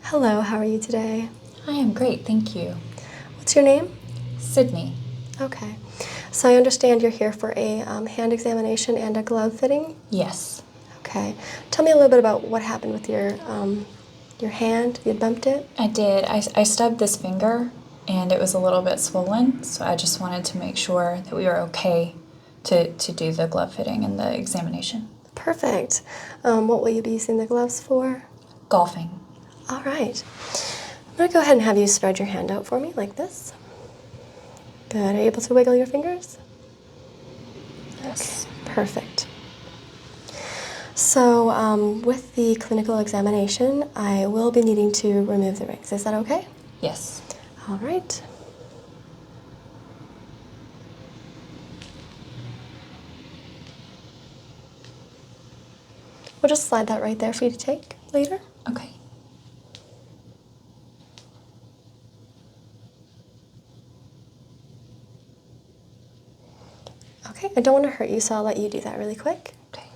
Hello, how are you today? I am great, thank you. What's your name? Sydney. Okay. So I understand you're here for a hand examination and a glove fitting? Yes. Okay. Tell me a little bit about what happened with your hand. You bumped it? I did. I stubbed this finger and it was a little bit swollen, so I just wanted to make sure that we were okay to do the glove fitting and the examination. Perfect. What will you be using the gloves for? Golfing. All right. I'm going to go ahead and have you spread your hand out for me like this. Good. Are you able to wiggle your fingers? Yes. Okay. Perfect. So with the clinical examination, I will be needing to remove the rings. Is that okay? Yes. All right. We'll just slide that right there for you to take later. Okay. Okay, I don't want to hurt you, so I'll let you do that really quick. Okay.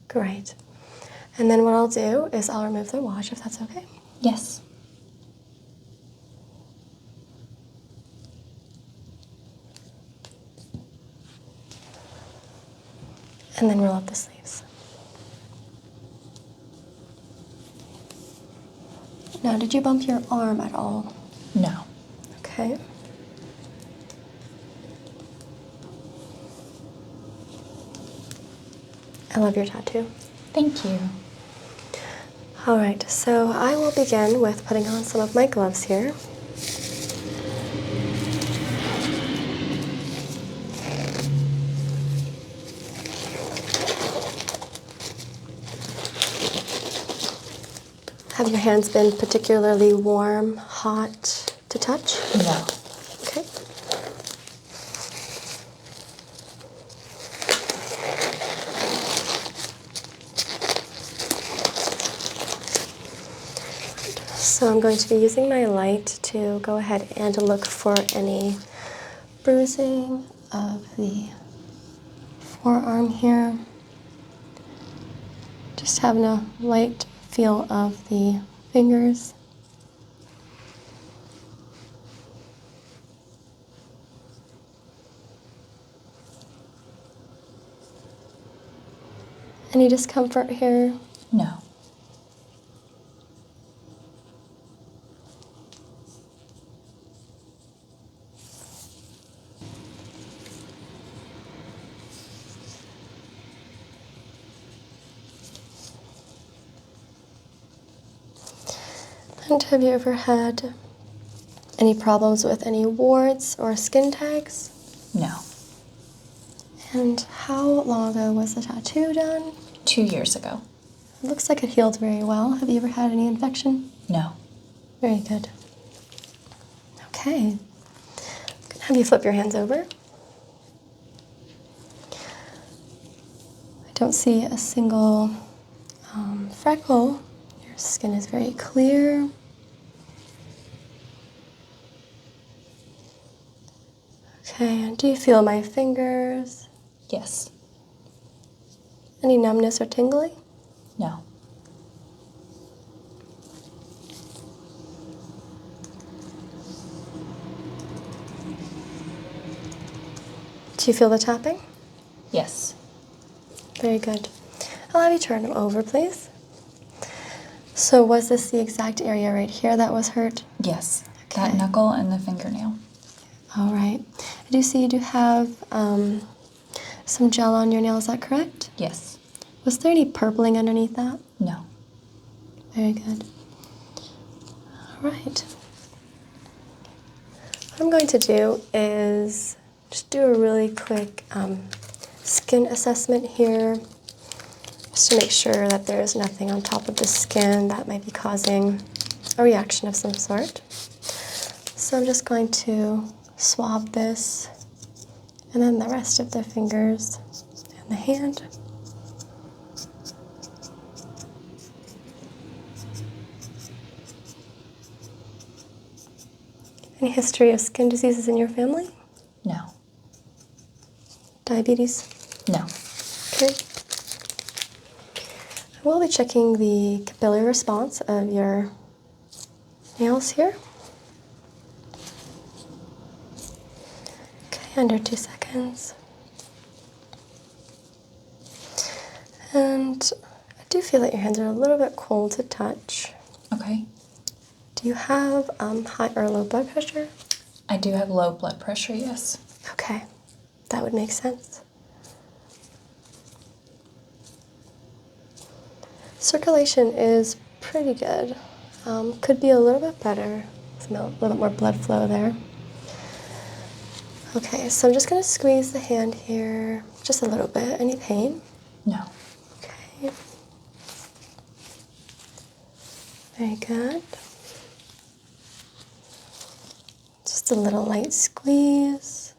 Great. And then what I'll do is I'll remove the watch, if that's okay. Yes. And then roll up the sleeves. Now, did you bump your arm at all? No. Okay. I love your tattoo. Thank you. All right, so I will begin with putting on some of my gloves here. Have your hands been particularly warm, hot to touch? No. Okay. So I'm going to be using my light to go ahead and look for any bruising of the forearm here. Just having a light feel of the fingers. Any discomfort here? No. And have you ever had any problems with any warts or skin tags? No. And how long ago was the tattoo done? 2 years ago. It looks like it healed very well. Have you ever had any infection? No. Very good. Okay. I'm going to have you flip your hands over. I don't see a single freckle. Your skin is very clear. Okay, and do you feel my fingers? Yes. Any numbness or tingling? No. Do you feel the tapping? Yes. Very good. I'll have you turn them over, please. So was this the exact area right here that was hurt? Yes. Okay. That knuckle and the fingernail. All right. I do see you do have some gel on your nail, is that correct? Yes. Was there any purpling underneath that? No. Very good. All right. What I'm going to do is just do a really quick skin assessment here, just to make sure that there's nothing on top of the skin that might be causing a reaction of some sort. So I'm just going to swab this and then the rest of the fingers and the hand. Any history of skin diseases in your family? No. Diabetes? No. Okay. We'll be checking the capillary response of your nails here. Okay, under 2 seconds. And I do feel that your hands are a little bit cold to touch. Okay. Do you have high or low blood pressure? I do have low blood pressure, yes. Okay, that would make sense. Circulation is pretty good. Could be a little bit better. A little bit more blood flow there. Okay, so I'm just going to squeeze the hand here just a little bit. Any pain? No. Okay. Very good. Just a little light squeeze.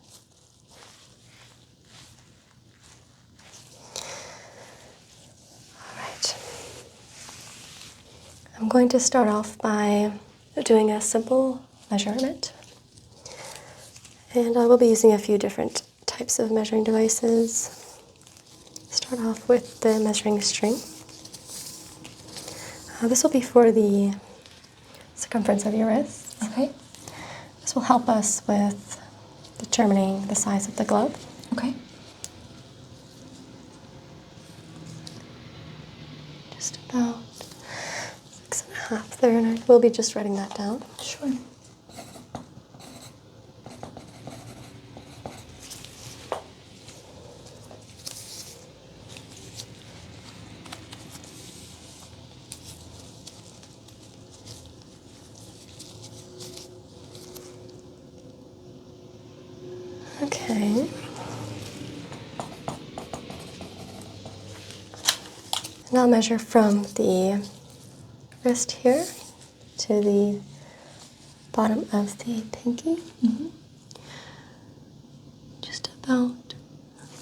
All right. I'm going to start off by doing a simple measurement. And I will be using a few different types of measuring devices. Start off with the measuring string. This will be for the circumference of your wrist. Okay. This will help us with determining the size of the glove. Okay. Just about 6.5 there, and I will be just writing that down. Sure. Okay. And I'll measure from the wrist here to the bottom of the pinky. Mm-hmm. Just about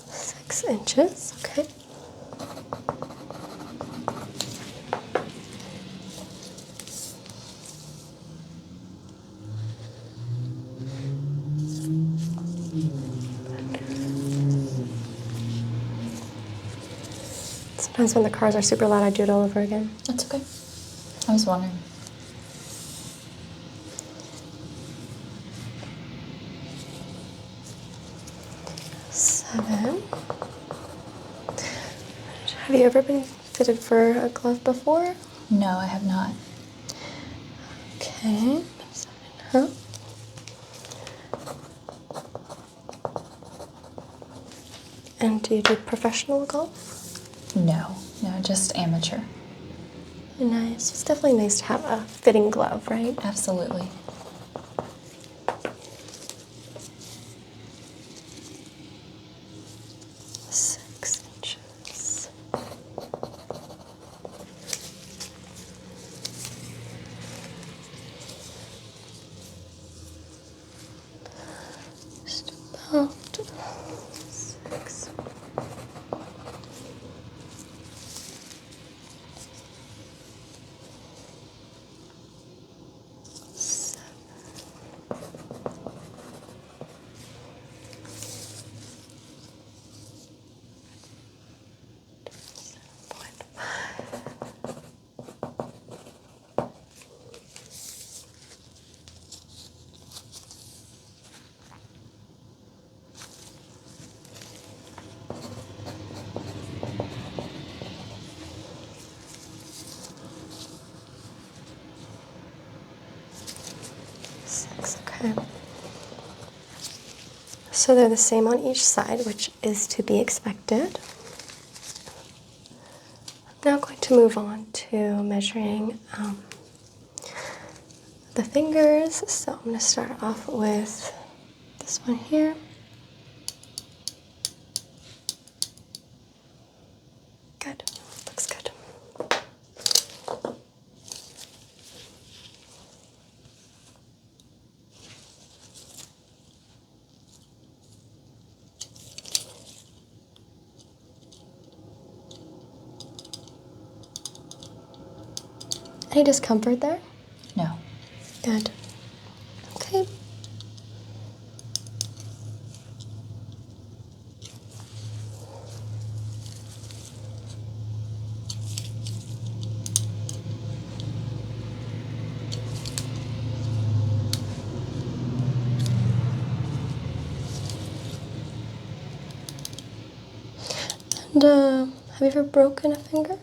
6 inches, okay. Sometimes when the cars are super loud, I do it all over again. That's okay. I was wondering. Seven. Have you ever been fitted for a glove before? No, I have not. Okay. 7.5. And do you do professional golf? No, just amateur. Nice. It's definitely nice to have a fitting glove, right? Absolutely. Six inches. Just about 6. Okay. So they're the same on each side, which is to be expected. I'm now going to move on to measuring the fingers. So I'm going to start off with this one here. Good. Looks good. Any discomfort there? No. Good. Okay. And have you ever broken a finger?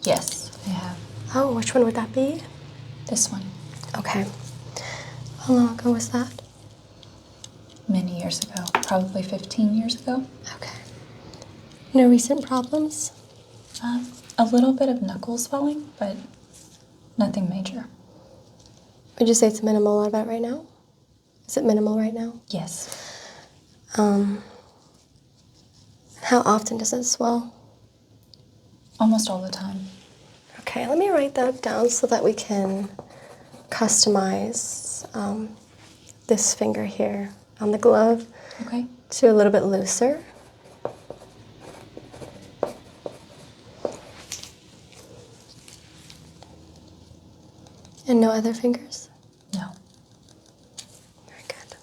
Yes, I have. Oh, which one would that be? This one. Okay. How long ago was that? Many years ago, probably 15 years ago. Okay. No recent problems? A little bit of knuckle swelling, but nothing major. Would you say it's minimal about right now? Is it minimal right now? Yes. How often does it swell? Almost all the time. Okay, let me write that down so that we can customize this finger here on the glove Okay. to a little bit looser. And no other fingers? No. Very good.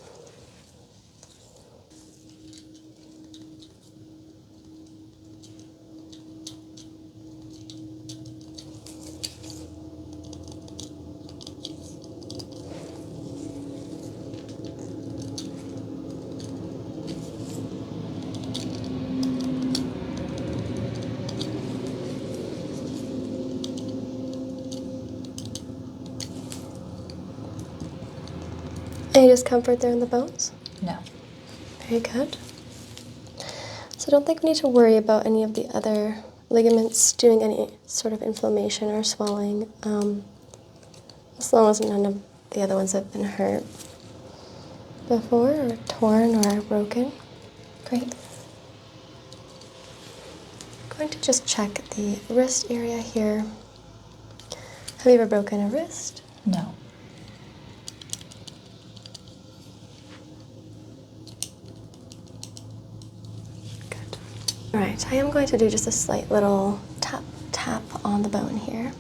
Any discomfort there in the bones? No. Very good. So I don't think we need to worry about any of the other ligaments doing any sort of inflammation or swelling, as long as none of the other ones have been hurt before, or torn, or broken. Great. I'm going to just check the wrist area here. Have you ever broken a wrist? No. Good. All right, I am going to do just a slight little tap on the bone here.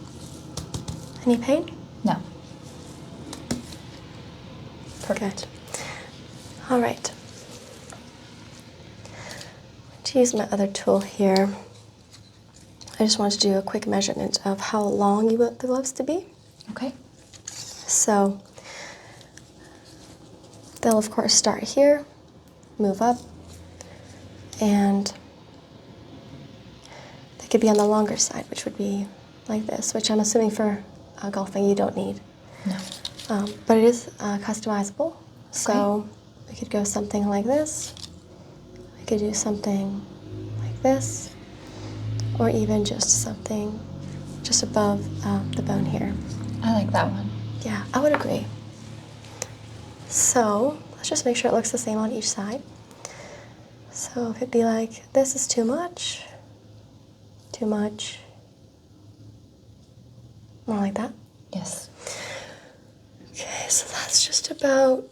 Any pain? No. Perfect. Good. All right. To use my other tool here, I just want to do a quick measurement of how long you want the gloves to be. Okay. So they'll of course start here, move up, and they could be on the longer side, which would be like this, which I'm assuming for golfing you don't need. No. But it is customizable, so we could go something like this. We could do something like this, or even just something just above the bone here. I like that one. Yeah, I would agree. So let's just make sure it looks the same on each side. So if it'd be like, this is too much, more like that. Yes. Okay, so that's just about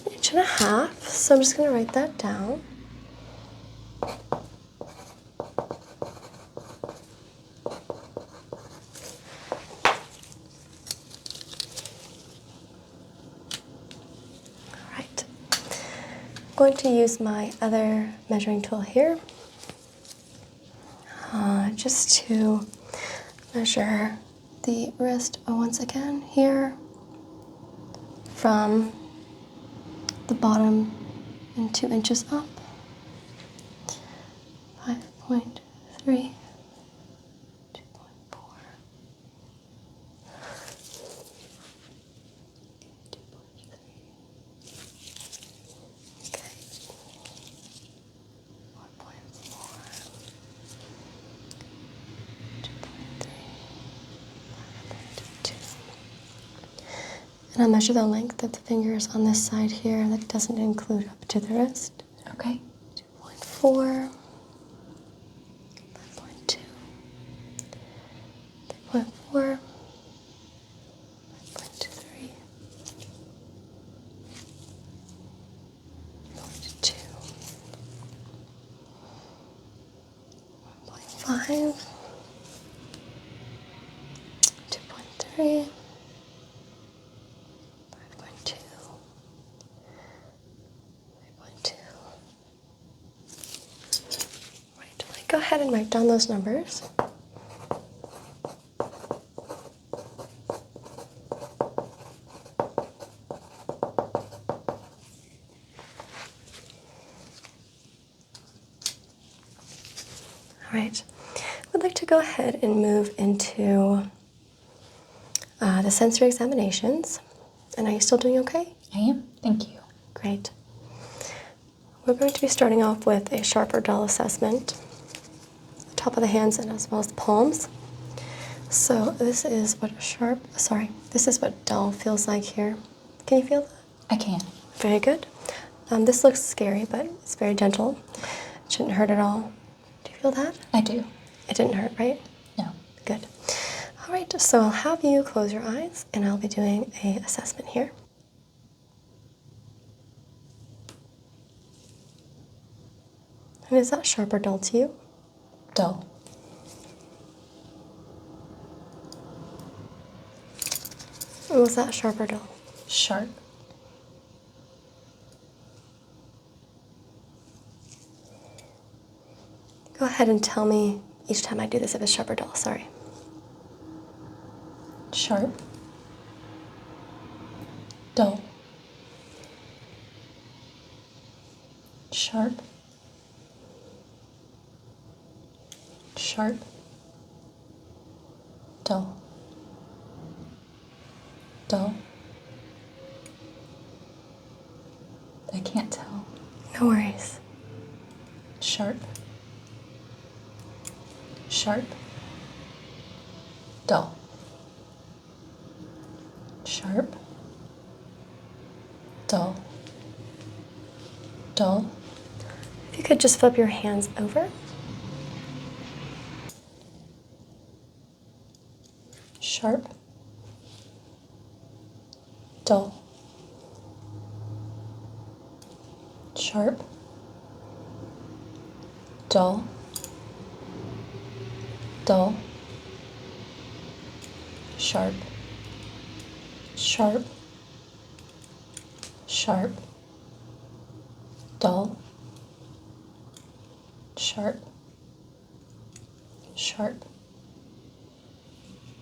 1.5 inches. So I'm just gonna write that down. Alright. I'm going to use my other measuring tool here. Just to measure the wrist once again here from the bottom and 2 inches up. 5.3, 2.4, 2.3. Okay. 1.4. 2.2. And I'll measure the length of the fingers on this side here. That doesn't include up to the wrist. Okay. 2.4. 5.2. 3.4. 5.23. 0.2. 1.5. 2.3. 5.2. 3.2. Right, let me go ahead and write down those numbers. All right. We'd like to go ahead and move into the sensory examinations. And are you still doing okay? I am. Thank you. Great. We're going to be starting off with a sharp or dull assessment, top of the hands and as well as the palms. So this is what this is what dull feels like here. Can you feel that? I can. Very good. This looks scary, but it's very gentle. It shouldn't hurt at all. Do you feel that? I do. It didn't hurt, right? No. Good. All right, so I'll have you close your eyes and I'll be doing an assessment here. And is that sharp or dull to you? Dull. And was that sharp or dull? Sharp. Go ahead and tell me each time I do this if it's sharp or dull. Sorry. Sharp. Dull. Sharp. Sharp. Dull. Dull. I can't tell. No worries. Sharp. Sharp. Dull. Sharp. Dull. Dull. If you could just flip your hands over. Sharp. Dull. Sharp. Dull. Dull. Sharp. Sharp. Sharp. Dull. Sharp. Sharp.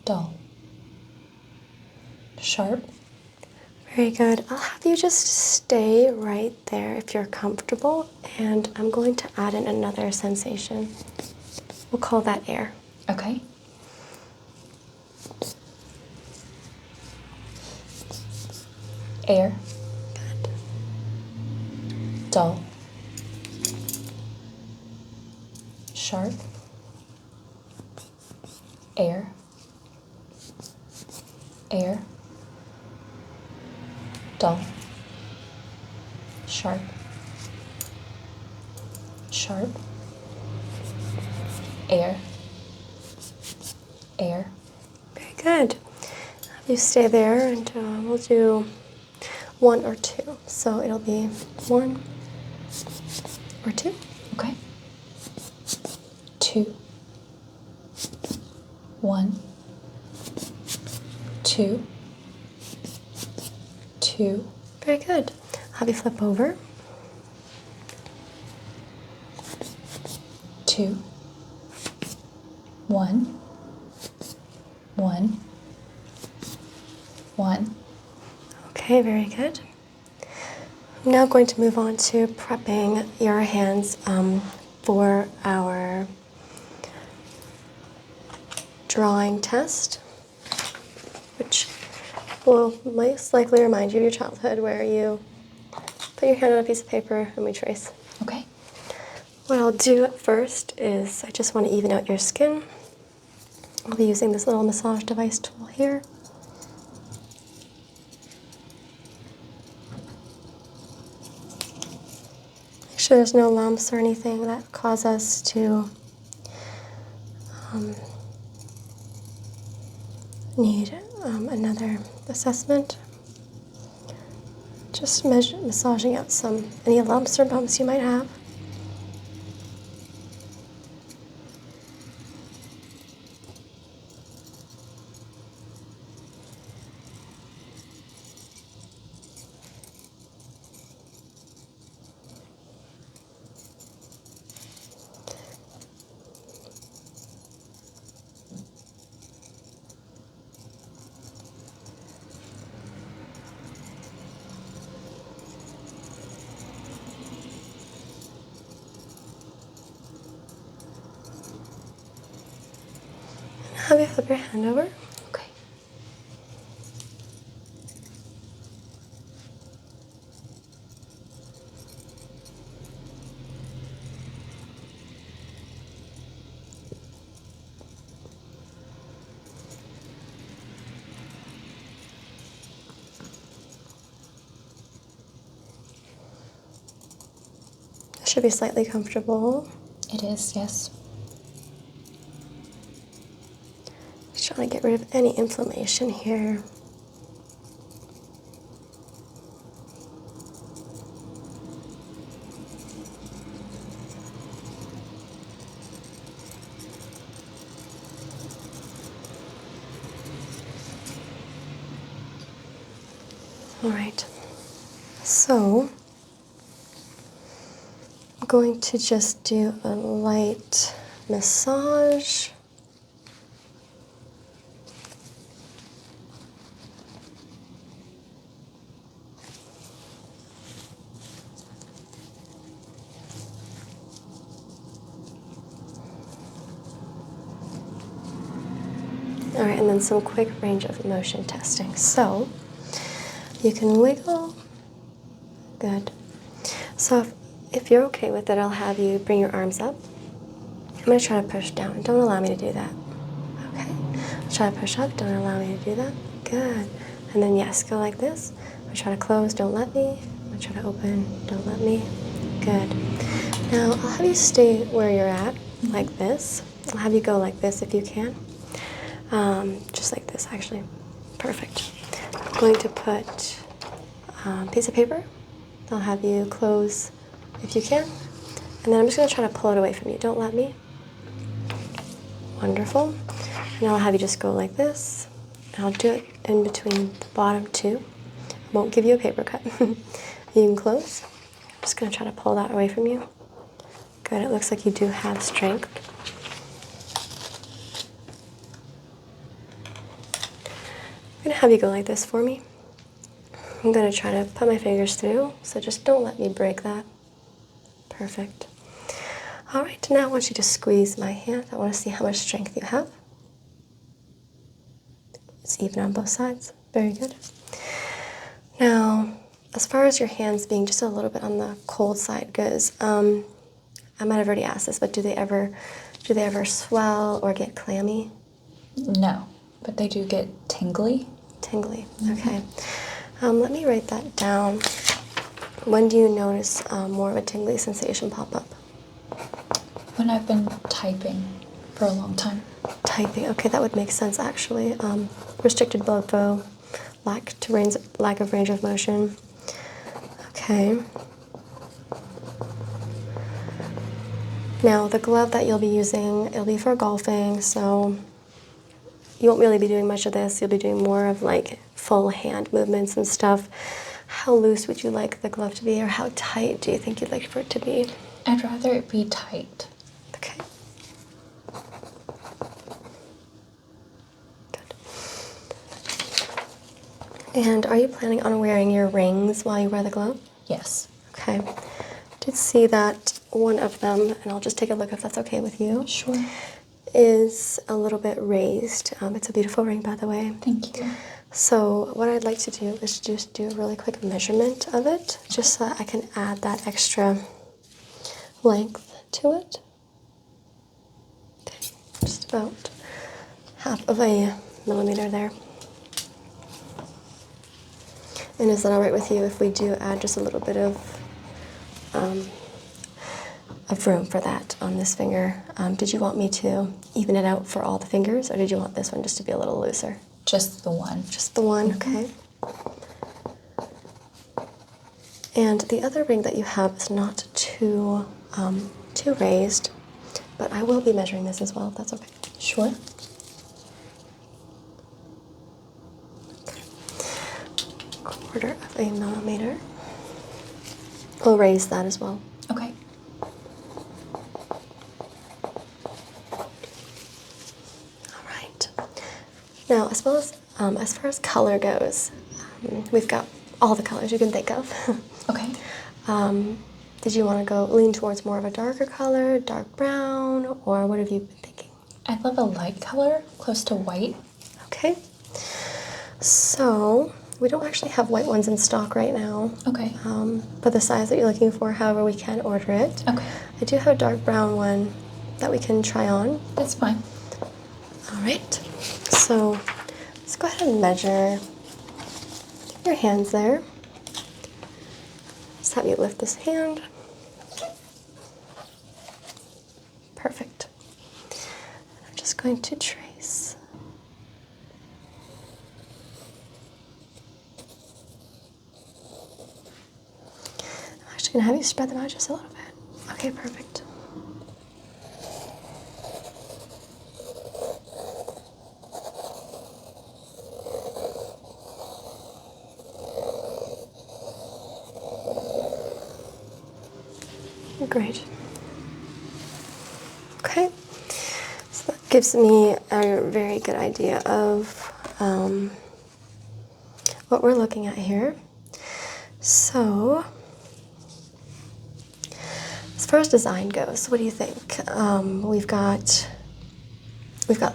Dull. Sharp. Very good. I'll have you just stay right there if you're comfortable, and I'm going to add in another sensation. We'll call that air. Okay. Air. Good. Dull. Sharp. Air. Air. Dull. Sharp. Sharp. Air. Air. Very good. Have you stay there, and we'll do 1 or 2. So it'll be 1 or 2. Okay. 2. 1. 2. 2. Very good. I'll have you flip over. 2. 1. 1. 1. Okay, very good. I'm now going to move on to prepping your hands for our drawing test, which will most likely remind you of your childhood where you put your hand on a piece of paper and we trace. Okay. What I'll do at first is I just want to even out your skin. I'll be using this little massage device tool here. Make sure there's no lumps or anything that cause us to need another assessment. Just massaging out any lumps or bumps you might have. have you flip your hand over. Okay. It should be slightly comfortable. It is, yes. Just trying to get rid of any inflammation here. All right, so I'm going to just do a light massage. All right, and then some quick range of motion testing. So you can wiggle. Good. So if you're okay with it, I'll have you bring your arms up. I'm going to try to push down. Don't allow me to do that. Okay. Try to push up. Don't allow me to do that. Good. And then yes, go like this. I'm going to try to close. Don't let me. I'm going to try to open. Don't let me. Good. Now I'll have you stay where you're at, like this. I'll have you go like this if you can. Just like this, actually. Perfect. I'm going to put a piece of paper. I'll have you close if you can. And then I'm just going to try to pull it away from you. Don't let me. Wonderful. And I'll have you just go like this. And I'll do it in between the bottom two. I won't give you a paper cut. You can close. I'm just going to try to pull that away from you. Good. It looks like you do have strength. I'm going to have you go like this for me. I'm going to try to put my fingers through, so just don't let me break that. Perfect. All right, now I want you to squeeze my hand. I want to see how much strength you have. It's even on both sides. Very good. Now, as far as your hands being just a little bit on the cold side goes, I might have already asked this, but do they ever swell or get clammy? No, but they do get tingly. Tingly, okay. Let me write that down. When do you notice more of a tingly sensation pop up? When I've been typing for a long time. Typing, okay, that would make sense actually. Restricted blood flow, lack of range of motion. Okay. Now the glove that you'll be using, it'll be for golfing, so you won't really be doing much of this. You'll be doing more of like full hand movements and stuff. How loose would you like the glove to be, or how tight do you think you'd like for it to be? I'd rather it be tight. Okay. Good. And are you planning on wearing your rings while you wear the glove? Yes. Okay. I did see that one of them, and I'll just take a look if that's okay with you. Sure. Is a little bit raised. It's a beautiful ring, by the way. Thank you. So what I'd like to do is just do a really quick measurement of it, just so that I can add that extra length to it. Okay, just about half of a millimeter there. And is that all right with you if we do add just a little bit of room for that on this finger? Did you want me to even it out for all the fingers, or did you want this one just to be a little looser? Just the one. Just the one, okay. And the other ring that you have is not too raised, but I will be measuring this as well, if that's okay. Sure. Okay. 1/4 of a millimeter. I'll raise that as well. Okay. All right. Now, as far as color goes, we've got all the colors you can think of. Okay. Did you want to lean towards more of a darker color, dark brown, or what have you been thinking? I'd love a light color, close to white. Okay. So we don't actually have white ones in stock right now. Okay. But the size that you're looking for, however, we can order it. Okay. I do have a dark brown one that we can try on. That's fine. All right. So let's go ahead and measure your hands there. Just have you lift this hand. Perfect. I'm just going to trace. I'm actually going to have you spread them out just a little bit. Okay, perfect. Great. Okay, so that gives me a very good idea of what we're looking at here. So, as far as design goes, what do you think? We've got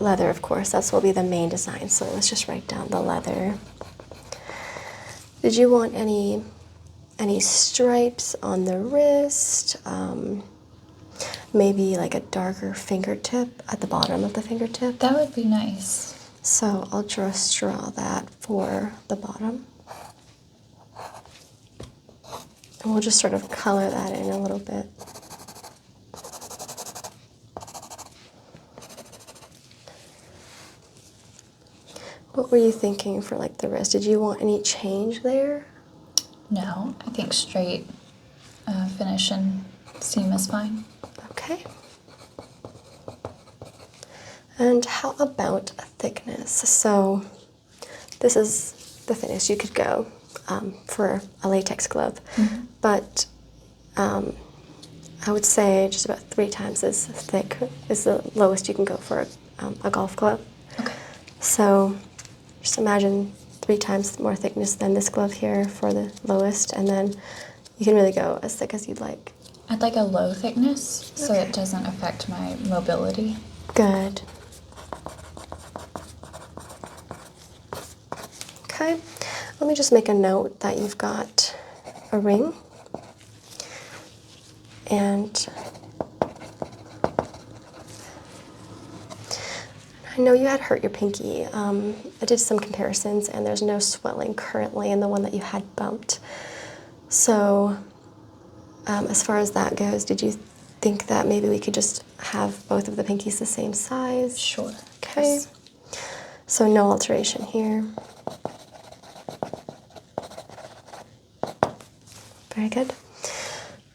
leather, of course. That's what will be the main design. So let's just write down the leather. Did you want any stripes on the wrist? Maybe like a darker fingertip at the bottom of the fingertip? That would be nice. So I'll just draw that for the bottom. And we'll just sort of color that in a little bit. What were you thinking for like the wrist? Did you want any change there? No, I think straight finish and seam is fine. Okay. And how about a thickness? So this is the thinnest you could go for a latex glove. Mm-hmm. But I would say just about 3 times as thick is the lowest you can go for a golf glove. Okay. So just imagine 3 times more thickness than this glove here for the lowest, and then you can really go as thick as you'd like. I'd like a low thickness so Okay. it doesn't affect my mobility. Good. Okay, let me just make a note that you've got a ring, and I know you had hurt your pinky. I did some comparisons, and there's no swelling currently in the one that you had bumped. So as far as that goes, did you think that maybe we could just have both of the pinkies the same size? Sure. Okay. Yes. So no alteration here. Very good.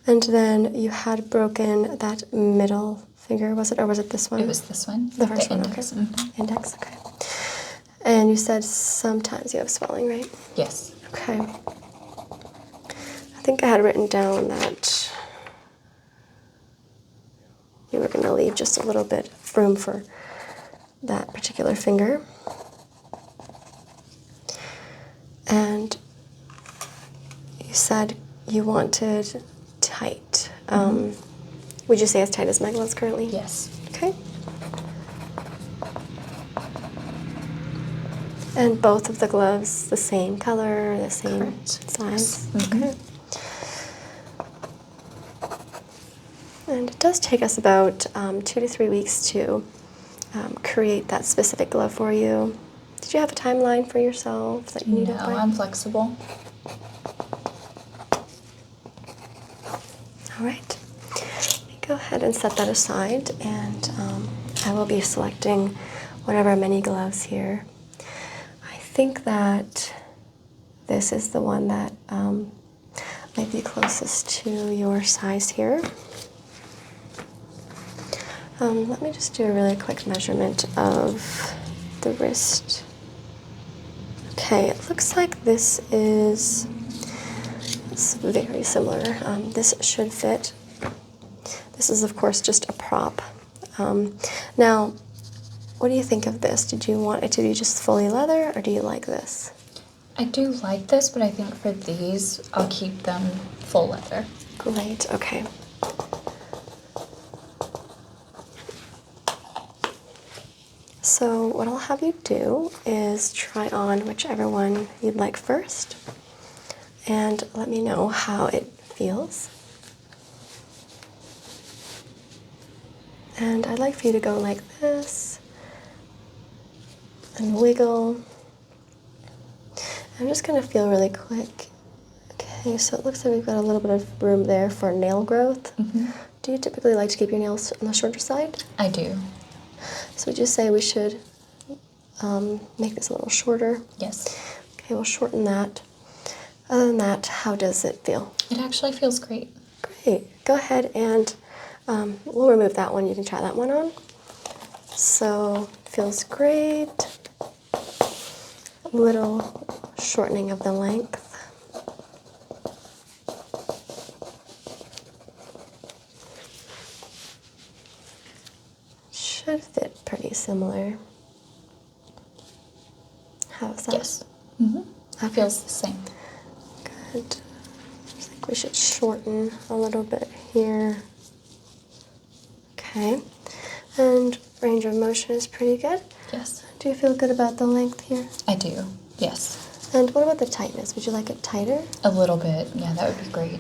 And then you had broken that middle finger, was it? Or was it this one? It was this one. The first one, index. okay. Mm-hmm. Index, okay. And you said sometimes you have swelling, right? Yes. Okay. I think I had written down that you were going to leave just a little bit of room for that particular finger. And you said you wanted tight. Would you say as tight as my gloves currently? Yes. Okay. And both of the gloves the same color, the same Correct. size? Mm-hmm. Okay. And it does take us about 2 to 3 weeks to create that specific glove for you. Did you have a timeline for yourself that you needed No, by? I'm flexible. All right. Let me go ahead and set that aside, and I will be selecting one of our mini gloves here. I think that this is the one that might be closest to your size here. Let me just do a really quick measurement of the wrist. Okay, it looks like it's very similar. This should fit. This is, of course, just a prop. Now, what do you think of this? Did you want it to be just fully leather, or do you like this? I do like this, but I think for these, I'll keep them full leather. Great, okay. So what I'll have you do is try on whichever one you'd like first, and let me know how it feels. And I'd like for you to go like this and wiggle. I'm just going to feel really quick. Okay, so it looks like we've got a little bit of room there for nail growth. Mm-hmm. Do you typically like to keep your nails on the shorter side? I do. So would you say we should make this a little shorter? Yes. Okay, we'll shorten that. Other than that, how does it feel? It actually feels great. Great. Go ahead and we'll remove that one. You can try that one on. So, feels great. A little shortening of the length. Should fit pretty similar. How's that? Yes. Mm-hmm. Okay. Feels the same. Good. I think we should shorten a little bit here. Okay. And range of motion is pretty good. Yes. Do you feel good about the length here? I do. Yes. And what about the tightness? Would you like it tighter? A little bit. Yeah, that would be great.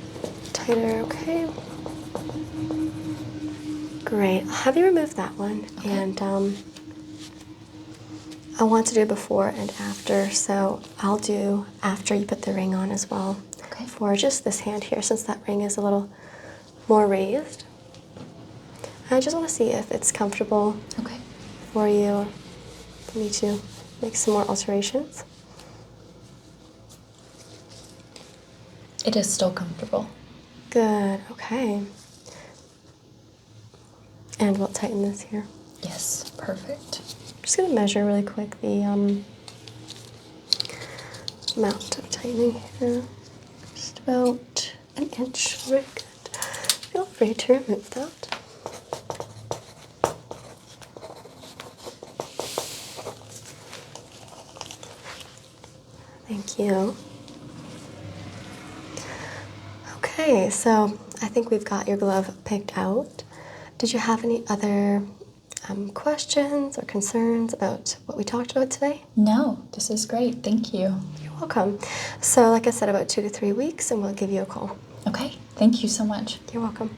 Tighter, okay. Great. I'll have you remove that one. Okay. And I want to do before and after, so I'll do after you put the ring on as well. Okay. For just this hand here, since that ring is a little more raised. I just want to see if it's comfortable Okay. for you, for me to make some more alterations. It is still comfortable. Good, okay. And we'll tighten this here. Yes, perfect. I'm just going to measure really quick the amount of tightening here. Just about an inch. Very good. Feel free to remove that. Thank you. Okay, so I think we've got your glove picked out. Did you have any other questions or concerns about what we talked about today? No, this is great. Thank you. You're welcome. So like I said, about 2 to 3 weeks, and we'll give you a call. Okay. Thank you so much. You're welcome.